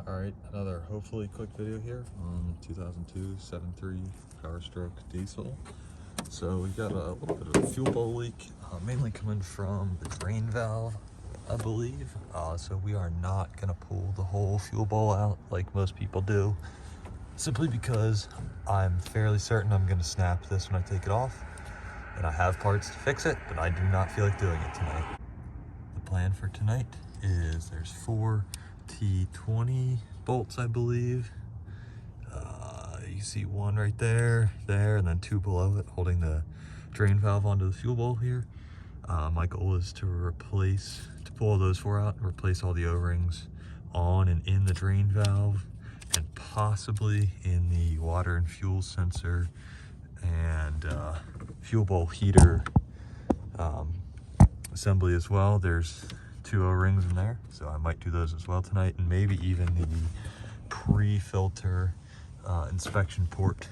Alright, another hopefully quick video here on 2002 7.3 Powerstroke diesel. So we got a little bit of a fuel bowl leak, mainly coming from the drain valve, I believe. So we are not going to pull the whole fuel bowl out like most people do, simply because I'm fairly certain I'm going to snap this when I take it off. And I have parts to fix it, but I do not feel like doing it tonight. The plan for tonight is there's 4 T20 bolts, I believe. You see one right there, and then 2 below it holding the drain valve onto the fuel bowl here. My goal is to pull those 4 out and replace all the O-rings on and in the drain valve, and possibly in the water and fuel sensor and fuel bowl heater assembly as well. There's 2 O-rings in there, so I might do those as well tonight, and maybe even the pre-filter inspection port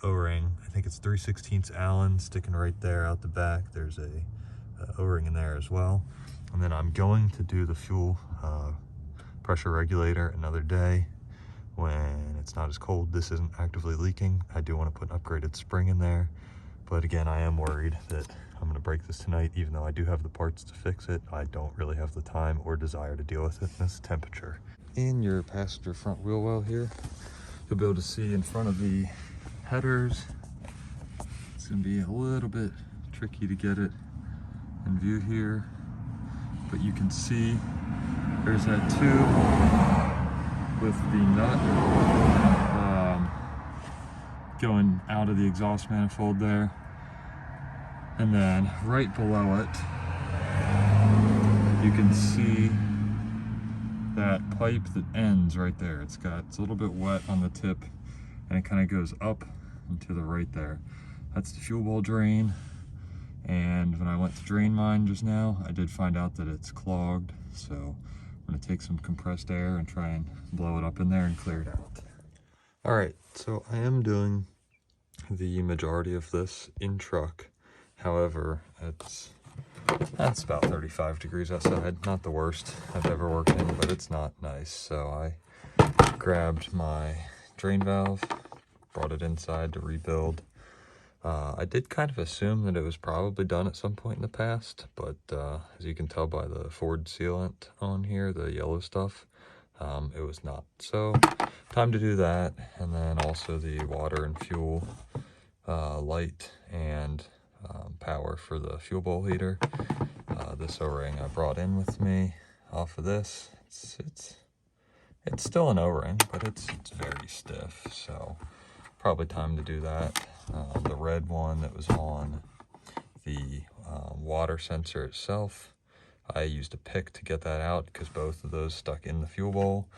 O-ring. I think it's 3/16 Allen sticking right there out the back. There's a O-ring in there as well. And then I'm going to do the fuel pressure regulator another day when it's not as cold. This isn't actively leaking. I do want to put an upgraded spring in there, but again, I am worried that I'm going to break this tonight. Even though I do have the parts to fix it, I don't really have the time or desire to deal with it in this temperature. In your passenger front wheel well here, you'll be able to see in front of the headers. It's going to be a little bit tricky to get it in view here, but you can see there's that tube with the nut going out of the exhaust manifold there, and then right below it you can see that pipe that ends right there. It's a little bit wet on the tip, and it kind of goes up and to the right there. That's the fuel bowl drain, and when I went to drain mine just now, I did find out that it's clogged, so I'm going to take some compressed air and try and blow it up in there and clear it out. Alright, so I am doing the majority of this in truck. However, that's about 35 degrees outside. Not the worst I've ever worked in, but it's not nice. So I grabbed my drain valve, brought it inside to rebuild. I did kind of assume that it was probably done at some point in the past, but as you can tell by the Ford sealant on here, the yellow stuff, it was not. So time to do that, and then also the water and fuel light and power for the fuel bowl heater. This O-ring I brought in with me off of this. It's still an O-ring, but it's very stiff, so probably time to do that. The red one that was on the water sensor itself, I used a pick to get that out because both of those stuck in the fuel bowl.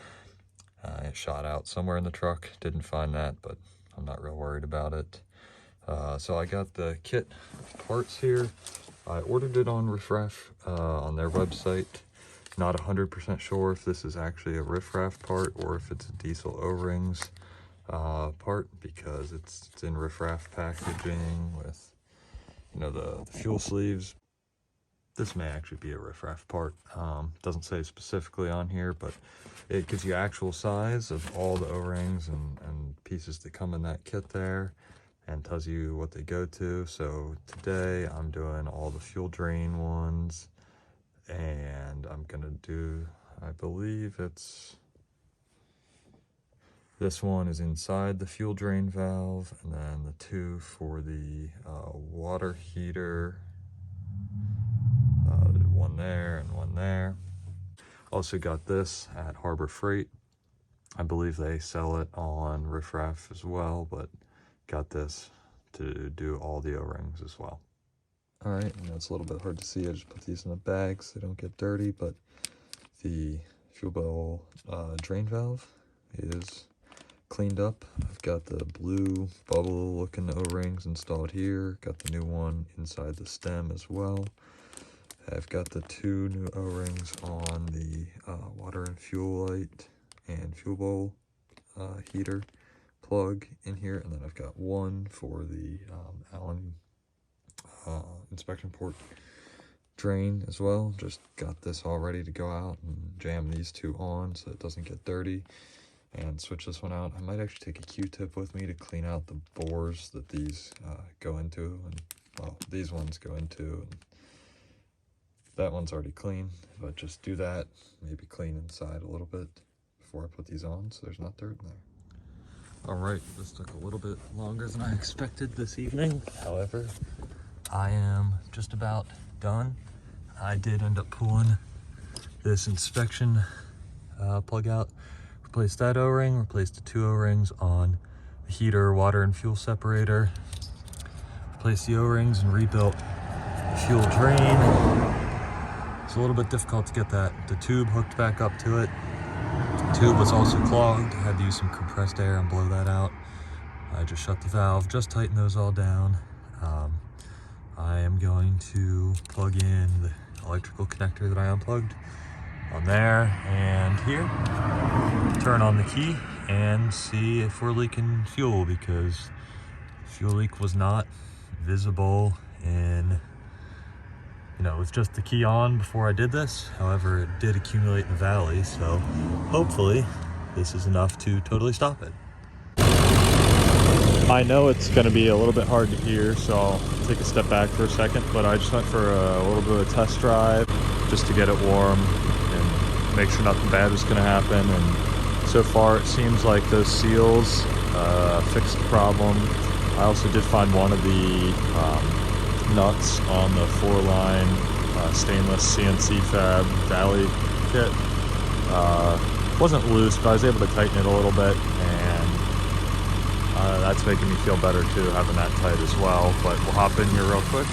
It shot out somewhere in the truck. Didn't find that, but I'm not real worried about it. So I got the kit parts here. I ordered it on Riffraff on their website. Not 100% sure if this is actually a Riffraff part or if it's a diesel O-rings part, because it's in Riffraff packaging with, you know, the fuel sleeves. This may actually be a Riffraff part. Doesn't say specifically on here, but it gives you actual size of all the O-rings and pieces that come in that kit there, and tells you what they go to. So today I'm doing all the fuel drain ones, and I'm gonna do, I believe this one is inside the fuel drain valve, and then the 2 for the water heater, one there and one there. Also got this at Harbor Freight. I believe they sell it on Riffraff as well, but got this to do all the O-rings as well. Alright, I know it's a little bit hard to see. I just put these in a bag so they don't get dirty, but the fuel bowl drain valve is cleaned up. I've got the blue bubble looking O-rings installed here. Got the new one inside the stem as well. I've got the 2 new O-rings on the water and fuel light and fuel bowl heater plug in here, and then I've got one for the Allen inspection port drain as well. Just got this all ready to go out and jam these two on so it doesn't get dirty, and switch this one out. I might actually take a Q-tip with me to clean out the bores that these go into, and well, these ones go into, and that one's already clean, but just do that, maybe clean inside a little bit before I put these on so there's not dirt in there. All right, this took a little bit longer than I expected this evening. However, I am just about done. I did end up pulling this inspection plug out, replaced that O-ring, replaced the 2 O-rings on the heater, water, and fuel separator, replaced the O-rings and rebuilt the fuel drain. It's a little bit difficult to get the tube hooked back up to it. The tube was also clogged. I had to use some compressed air and blow that out. I just shut the valve, just tightened those all down. I am going to plug in the electrical connector that I unplugged on there and here, turn on the key and see if we're leaking fuel, because the fuel leak was not visible in, with just the key on before I did this. However, it did accumulate in the valley, so hopefully this is enough to totally stop it. I know it's going to be a little bit hard to hear, so I'll take a step back for a second, but I just went for a little bit of a test drive just to get it warm and make sure nothing bad was going to happen. And so far it seems like those seals fixed the problem. I also did find one of the nuts on the 4-line stainless CNC fab valley kit. Wasn't loose, but I was able to tighten it a little bit, and that's making me feel better too, having that tight as well. But we'll hop in here real quick.